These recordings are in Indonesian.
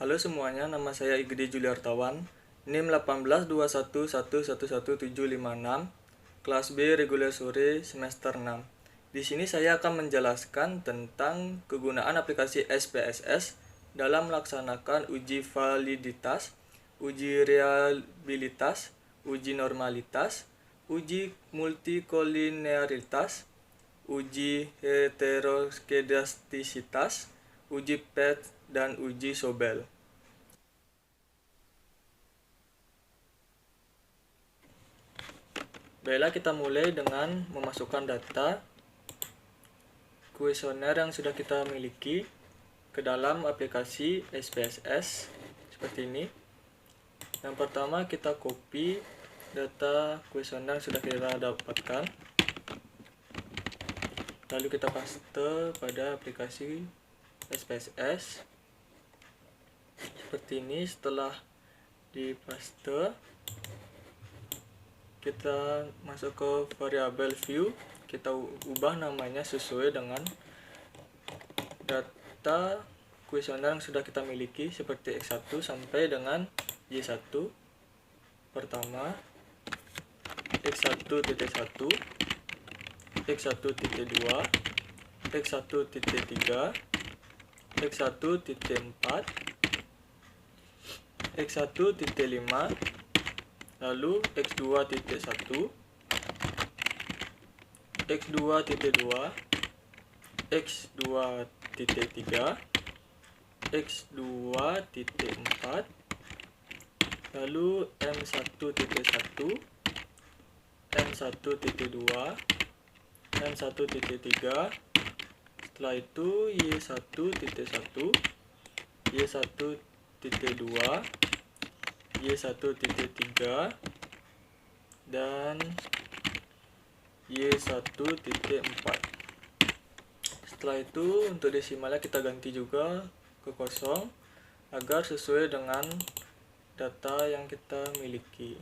Halo semuanya, nama saya Igede Juliartawan, NIM 18211111756, kelas B reguler sore semester 6. Di sini saya akan menjelaskan tentang kegunaan aplikasi SPSS dalam melaksanakan uji validitas, uji reliabilitas, uji normalitas, uji multikolinearitas, uji heteroskedastisitas, uji PET, dan uji Sobel. Baiklah, kita mulai dengan memasukkan data kuesioner yang sudah kita miliki ke dalam aplikasi SPSS seperti ini. Yang pertama, kita copy data kuesioner yang sudah kita dapatkan, lalu kita paste pada aplikasi SPSS seperti ini. Setelah dipaste, kita masuk ke variabel view, kita ubah namanya sesuai dengan data kuesioner yang sudah kita miliki seperti X1 sampai dengan Y1. Pertama, X1.1, X1.2, X1.3, X1.4, X1.5, lalu X2.1, X2.2, X2.3, X2.4, lalu M1.1, M1.2, M1.3, setelah itu Y1.1, Y1.2, Y1.3, dan Y1.4. Setelah itu untuk desimalnya kita ganti juga ke kosong agar sesuai dengan data yang kita miliki.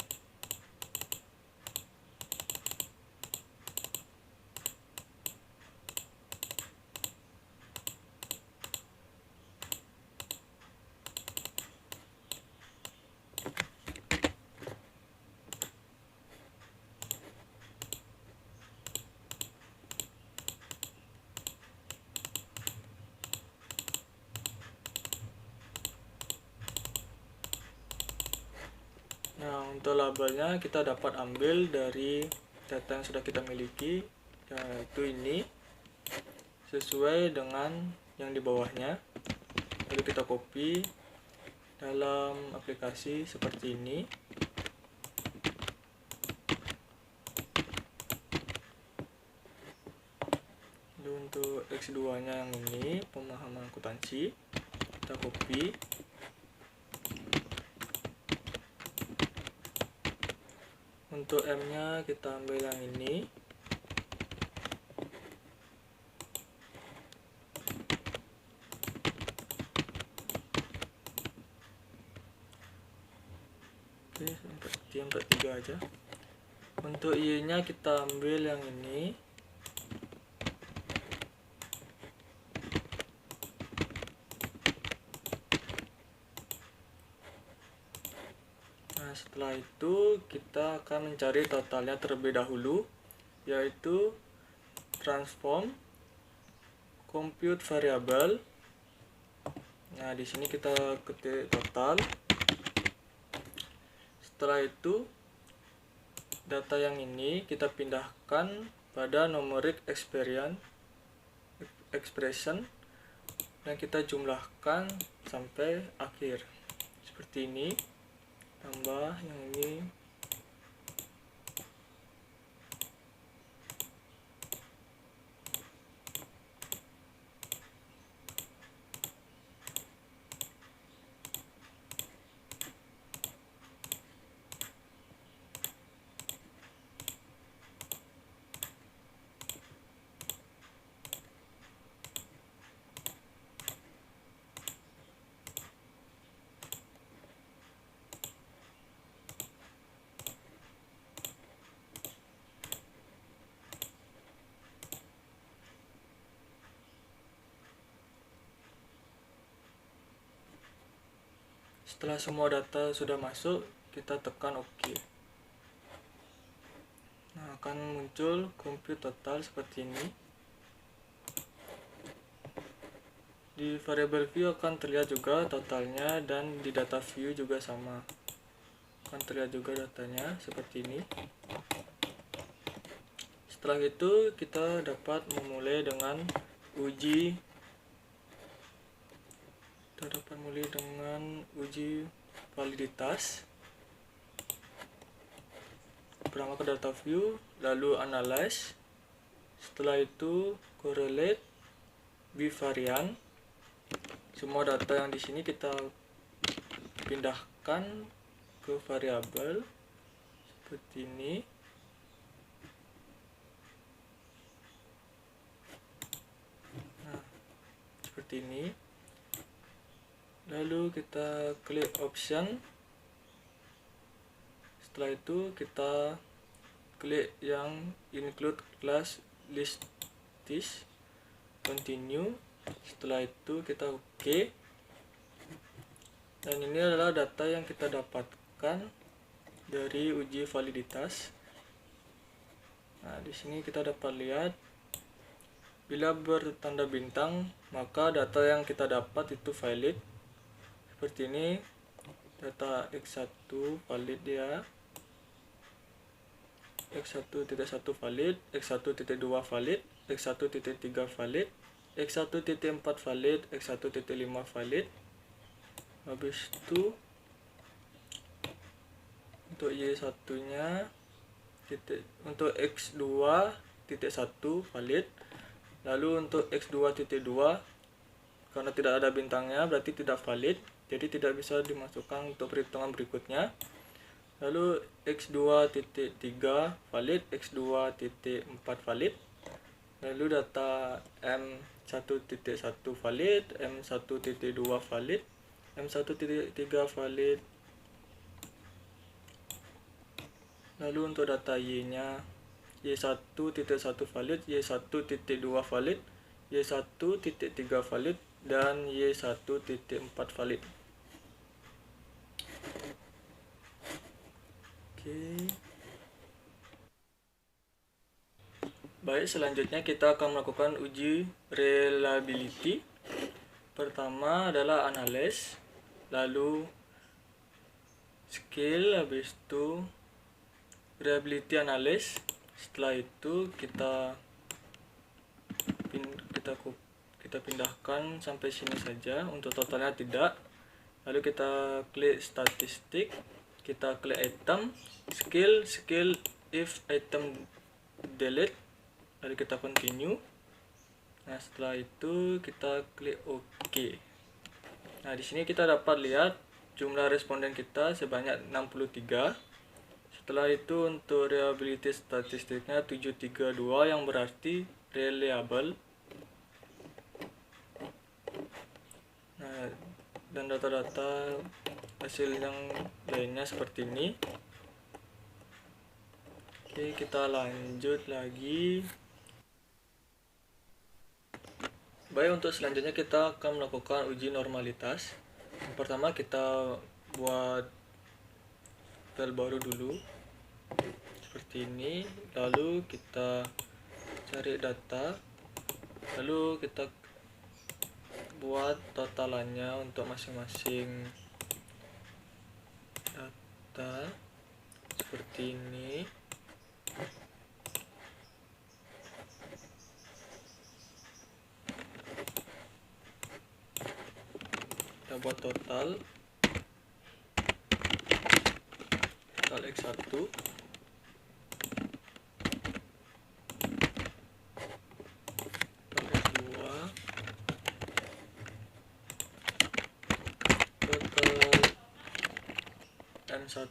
Nah, untuk labelnya kita dapat ambil dari data yang sudah kita miliki, yaitu ini, sesuai dengan yang di bawahnya. Lalu kita copy dalam aplikasi seperti ini. Lalu untuk X2 nya yang ini, pemahaman akuntansi, kita copy. Untuk M nya kita ambil yang ini. Oke, yang ketiga aja. Untuk Y nya kita ambil yang ini. Nah, setelah itu kita akan mencari totalnya terlebih dahulu, yaitu transform compute variable. Nah, di sini kita ketik total. Setelah itu data yang ini kita pindahkan pada numeric expression dan kita jumlahkan sampai akhir seperti ini. Tambah yang ini. Setelah semua data sudah masuk, kita tekan OK. Nah, akan muncul compute total seperti ini. Di variable view akan terlihat juga totalnya, dan di data view juga sama. Akan terlihat juga datanya seperti ini. Setelah itu kita dapat memulai dengan uji validitas. Pertama ke data view, lalu analyze. Setelah itu correlate, bivariant. Semua data yang di sini kita pindahkan ke variabel seperti ini. Nah, seperti ini. Lalu kita klik option. Setelah itu kita klik yang include class list this, continue. Setelah itu kita OK. Dan ini adalah data yang kita dapatkan dari uji validitas. Nah, di sini kita dapat lihat bila bertanda bintang, maka data yang kita dapat itu valid. Seperti ini, data X1 valid ya, X1.1 valid, X1.2 valid, X1.3 valid, X1.4 valid, X1.5 valid. Habis itu untuk Y1 nya untuk X2.1 valid. Lalu untuk X2.2 karena tidak ada bintangnya berarti tidak valid, jadi tidak bisa dimasukkan untuk perhitungan berikutnya. Lalu X2.3 valid, X2.4 valid. Lalu data M1.1 valid, M1.2 valid, M1.3 valid. Lalu untuk data Y-nya, Y1.1 valid, Y1.2 valid, Y1.3 valid, dan Y1.4 valid. Oke. Baik, selanjutnya kita akan melakukan uji reliability. Pertama adalah analyze, lalu scale, habis itu reliability analyze. Setelah itu kita pindahkan sampai sini saja, untuk totalnya tidak. Lalu kita klik statistik, kita klik item, scale if item delete, lalu kita continue. Nah, setelah itu kita klik OK. Nah, di sini kita dapat lihat jumlah responden kita sebanyak 63. Setelah itu untuk reliability statistiknya 732, yang berarti reliable. Nah, dan data-data hasil yang lainnya seperti ini. Oke, kita lanjut lagi. Baik, untuk selanjutnya kita akan melakukan uji normalitas. Yang pertama kita buat file baru dulu seperti ini, lalu kita cari data, lalu kita buat totalannya untuk masing-masing data seperti ini. Kita buat total X1, M1,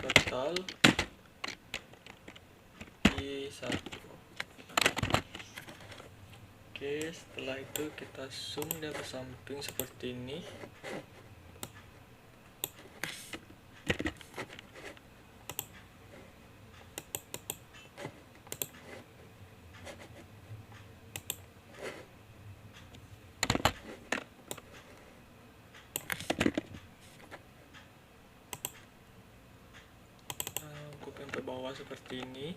total I1. Oke, setelah itu kita zoom dia ke samping seperti ini. bawah seperti ini.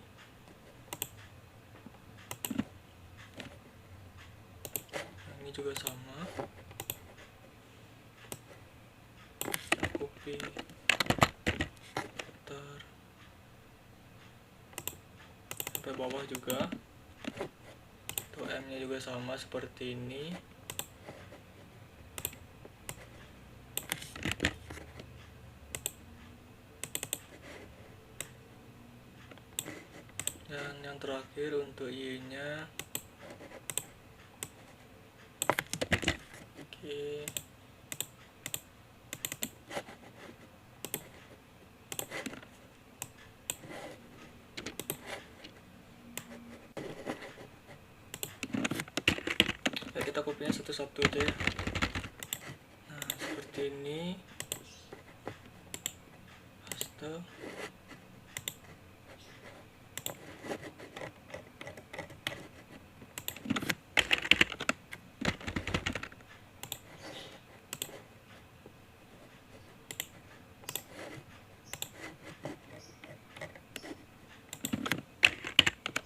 Ini juga sama, kita copy, putar sampai bawah juga. Tuh M nya juga sama seperti ini. Dan yang terakhir untuk Y nya, oke. Kita kopinya satu-satu aja ya. Nah, seperti ini. Paste.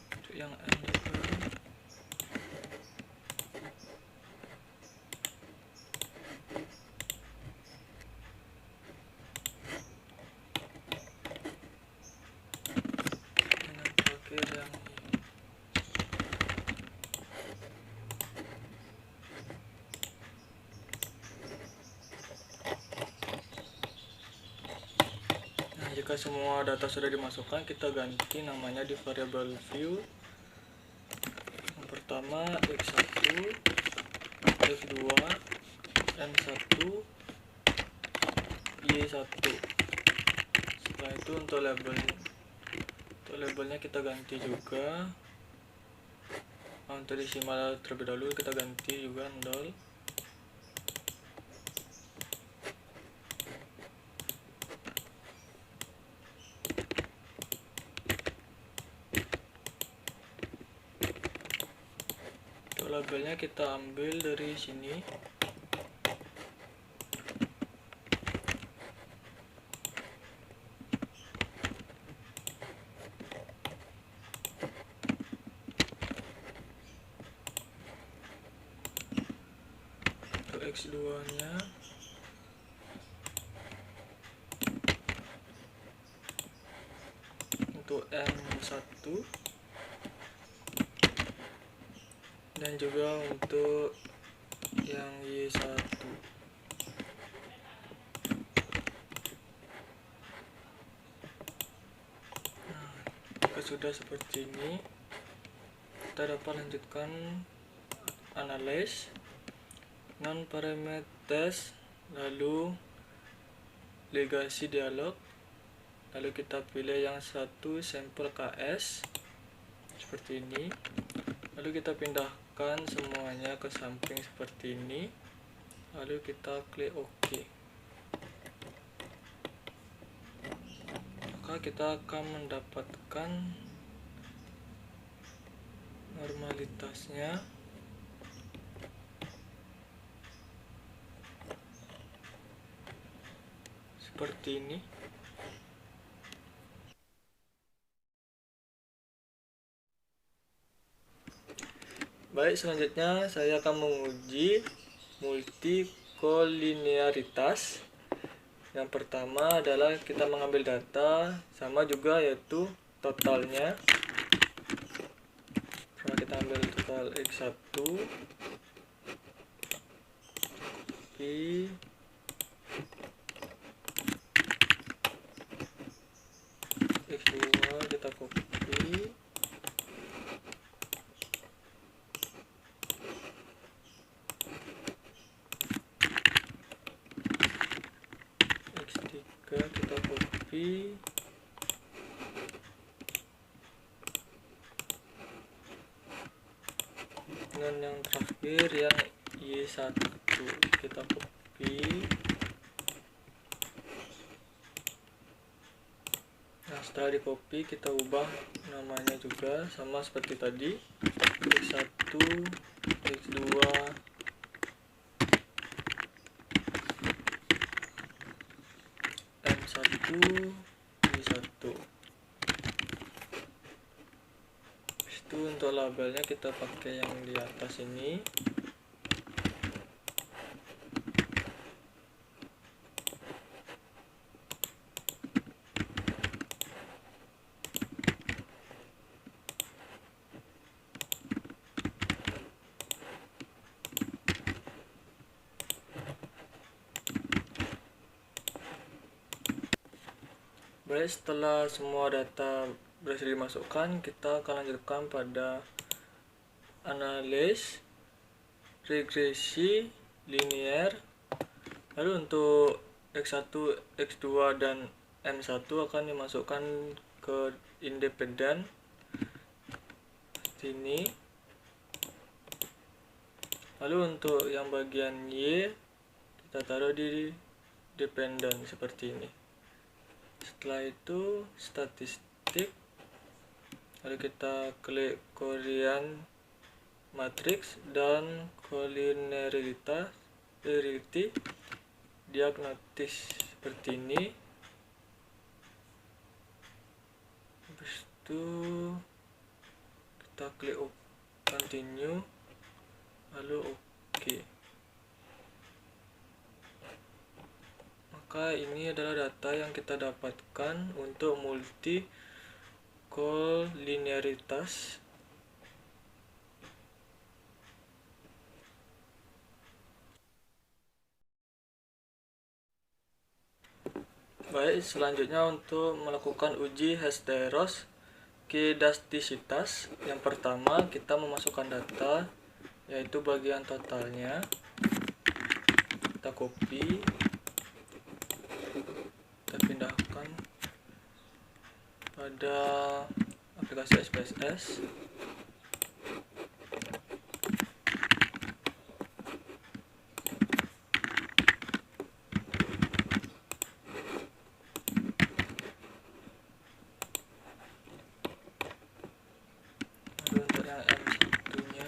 Untuk yang N juga. Yang nah, jika semua data sudah dimasukkan, kita ganti namanya di variable view. Yang pertama x1, x2, n1, y1. Setelah itu untuk labelnya kita ganti juga. Untuk desimal terlebih dahulu kita ganti juga 0. Untuk labelnya kita ambil dari sini. X2 nya untuk N1 dan juga untuk yang Y1. Nah, jika sudah seperti ini, kita dapat lanjutkan analyze non-parameters, lalu legasi dialog, lalu kita pilih yang satu sampel KS seperti ini, lalu kita pindahkan semuanya ke samping seperti ini, lalu kita klik OK. Maka kita akan mendapatkan normalitasnya seperti ini. Baik, selanjutnya saya akan menguji multikolinearitas. Yang pertama adalah kita mengambil data sama juga, yaitu totalnya. Nah, kita ambil total X1, copy, X2 kita copy, X3 kita copy, dan yang terakhir yang Y1 kita copy. Nah, setelah di copy kita ubah namanya juga sama seperti tadi, X1, X2, M1, Y1. labelnya kita pakai yang di atas ini. Baik, setelah semua data berhasil dimasukkan, kita akan lanjutkan pada analis regresi linear. Lalu untuk X1, X2, dan M1 akan dimasukkan ke independen sini. Lalu untuk yang bagian Y kita taruh di dependen seperti ini. Setelah itu statistik, lalu kita klik Korean matrix dan collinearity diagnosis seperti ini. Habis itu kita klik continue, lalu OK. Maka ini adalah data yang kita dapatkan untuk multi collinearitas. Baik, selanjutnya untuk melakukan uji Hesteros kedastisitas. Yang pertama kita memasukkan data, yaitu bagian totalnya. Kita copy, kita pindahkan pada aplikasi SPSS. Lalu untuk yang M1-nya,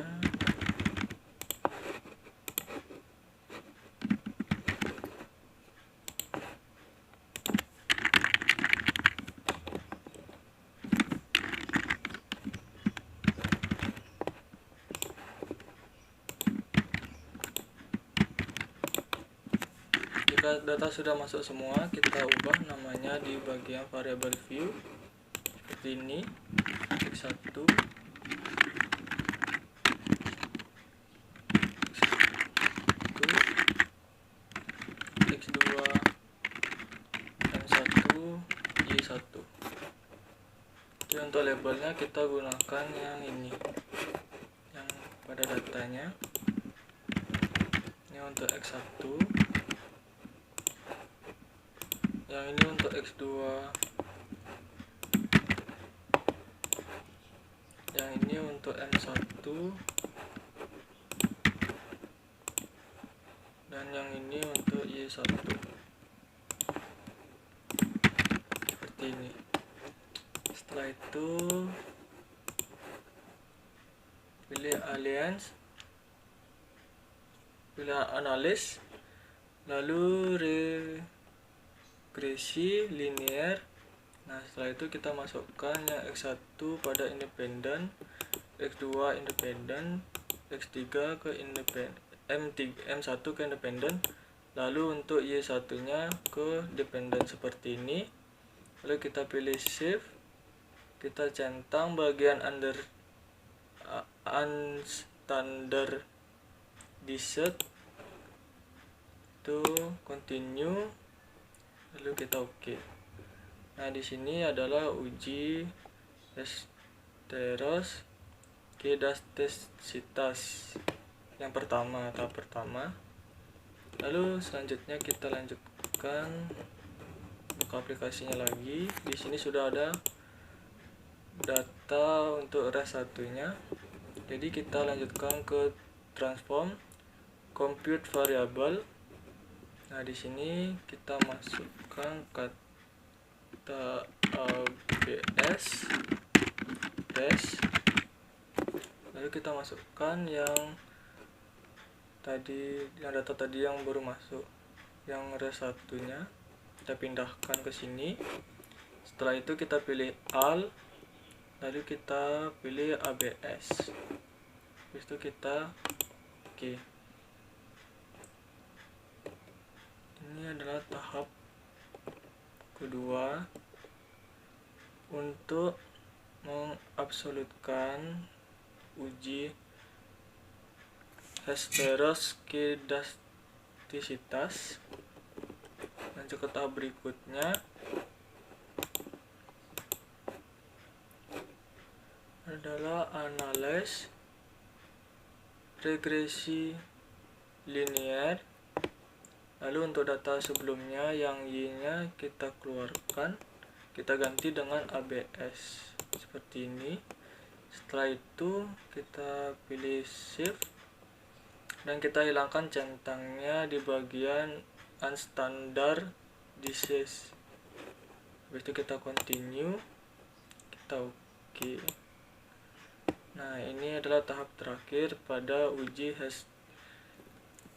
jika data sudah masuk semua, kita ubah namanya di bagian variable view seperti ini. X1, X2, M1, Y1. Jadi untuk labelnya kita gunakan yang ini, yang pada datanya. Ini untuk X1, yang ini untuk X2, yang ini untuk M1, dan yang ini untuk Y1 seperti ini. Setelah itu pilih alliance, pilih analis, lalu regresi linear. Nah, setelah itu kita masukkan yang X1 pada independen, X2 independen, X3 ke independen, M1 ke independen, lalu untuk Y1 nya ke dependen seperti ini. Lalu kita pilih shift, kita centang bagian unstandardized itu continue, lalu kita OK. Nah, di sini adalah uji Hesteros kedastisitas yang pertama, tahap pertama. Lalu selanjutnya kita lanjutkan buka aplikasinya lagi. Di sini sudah ada data untuk res 1-nya. Jadi kita lanjutkan ke transform compute variable. Nah, di sini kita masukkan kata ABS res, lalu kita masukkan yang data tadi yang baru masuk, yang res 1-nya kita pindahkan ke sini. Setelah itu kita pilih all, lalu kita pilih ABS, habis itu kita oke. Ini adalah tahap kedua untuk mengabsolutkan uji heteroskedastisitas. Lanjut ke tahap berikutnya adalah analis regresi linear. Lalu untuk data sebelumnya yang Y-nya kita keluarkan, kita ganti dengan ABS seperti ini. Setelah itu kita pilih shift dan kita hilangkan centangnya di bagian unstandardized. Habis itu kita continue, kita oke. Nah, ini adalah tahap terakhir pada uji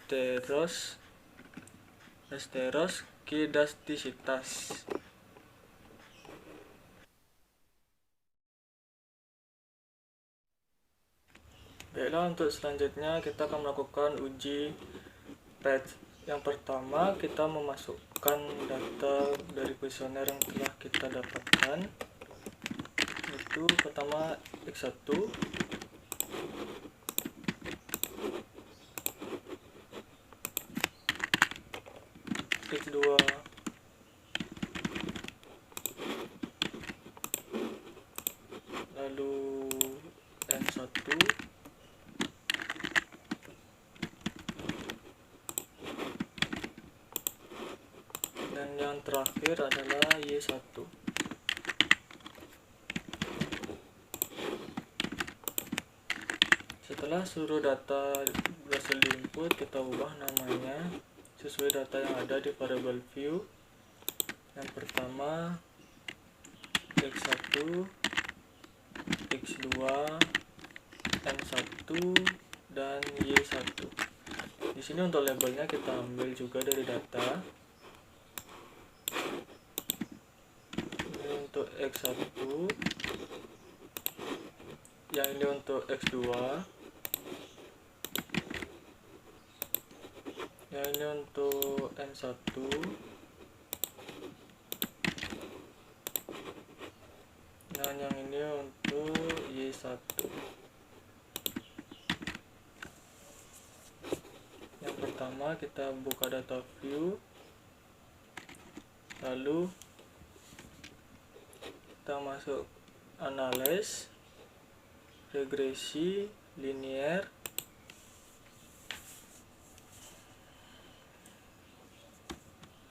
heteroskedastisitas. Baiklah, untuk selanjutnya kita akan melakukan uji PET. Yang pertama, kita memasukkan data dari kuesioner yang telah kita dapatkan. Itu pertama X1, X2, lalu N1, dan yang terakhir adalah Y1. Setelah seluruh data berhasil diinput, kita ubah namanya sesuai data yang ada di variable view. Yang pertama X1, X2, N1, dan Y1. Di sini untuk labelnya kita ambil juga dari data. Ini untuk X1, yang ini untuk X2, yang ini untuk N1, dan yang ini untuk Y1. Yang pertama kita buka data view, lalu kita masuk analyze regresi linear,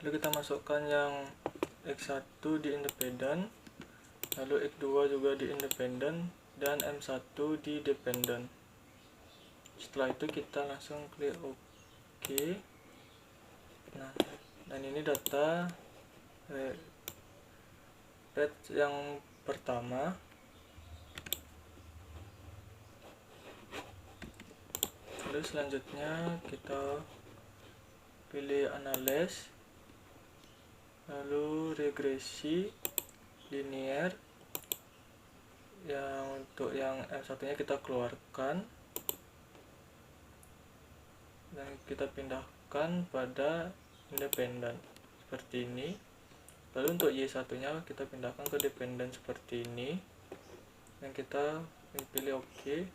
lalu kita masukkan yang X1 di independent, lalu X2 juga di independent, dan M1 di dependent. Setelah itu kita langsung klik OK. Nah, dan ini data PET yang pertama. Lalu selanjutnya kita pilih analyze, lalu regresi linear. Yang untuk yang M1 nya kita keluarkan dan kita pindahkan pada independen seperti ini. Lalu untuk Y1 nya kita pindahkan ke dependent seperti ini, dan kita pilih OK.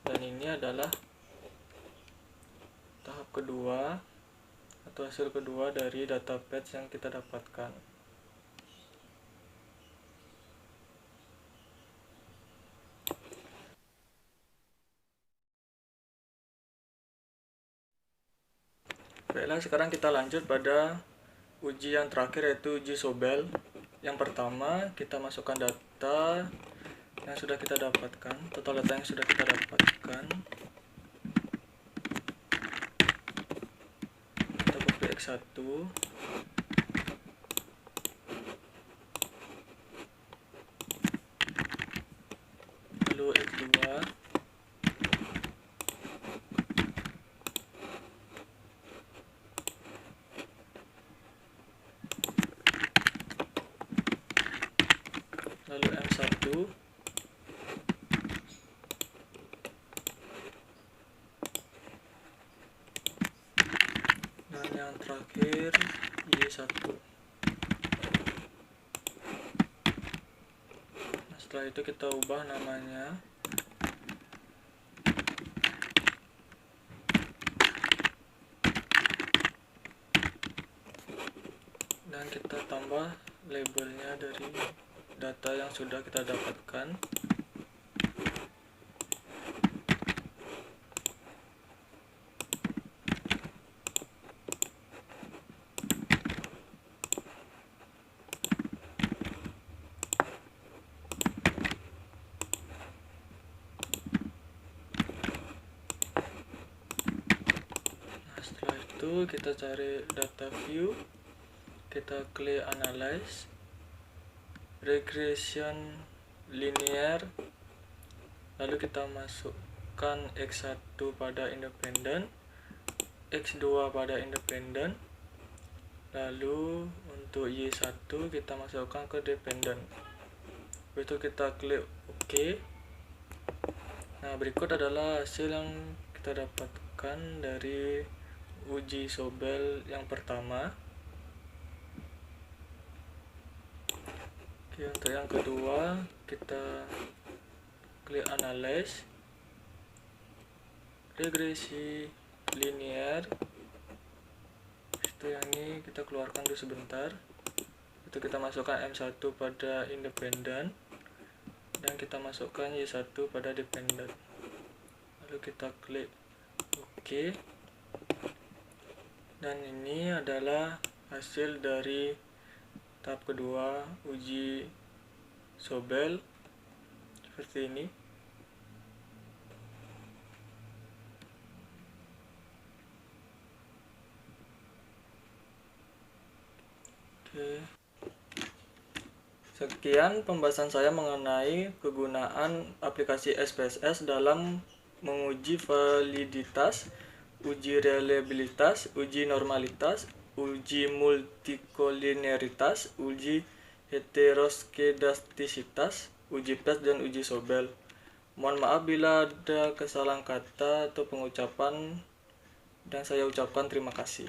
Dan ini adalah tahap kedua atau hasil kedua dari data PET yang kita dapatkan. Baiklah, sekarang kita lanjut pada uji yang terakhir, yaitu uji Sobel. Yang pertama, kita masukkan data yang sudah kita dapatkan, total data yang sudah kita dapatkan. Kita copy X1, lalu X2, lalu M1, yang terakhir Y1. Nah, setelah itu kita ubah namanya. Dan kita tambah labelnya dari data yang sudah kita dapatkan. Nah, setelah itu kita cari data view, kita klik analyze, regression linear, lalu kita masukkan X1 pada independen, X2 pada independen, lalu untuk Y1 kita masukkan ke dependen. Begitu kita klik OK. Nah, berikut adalah hasil yang kita dapatkan dari uji Sobel yang pertama. Oke, untuk yang kedua kita klik analyze, regresi linear. Itu yang ini kita keluarkan dulu sebentar. Itu kita masukkan M1 pada independen dan kita masukkan Y1 pada dependen. Lalu kita klik OK. Dan ini adalah hasil dari tahap kedua uji Sobel seperti ini. Oke. Sekian pembahasan saya mengenai kegunaan aplikasi SPSS dalam menguji validitas, uji reliabilitas, uji normalitas, uji multikolinearitas, uji heteroskedastisitas, uji PES, dan uji Sobel. Mohon maaf bila ada kesalahan kata atau pengucapan, dan saya ucapkan terima kasih.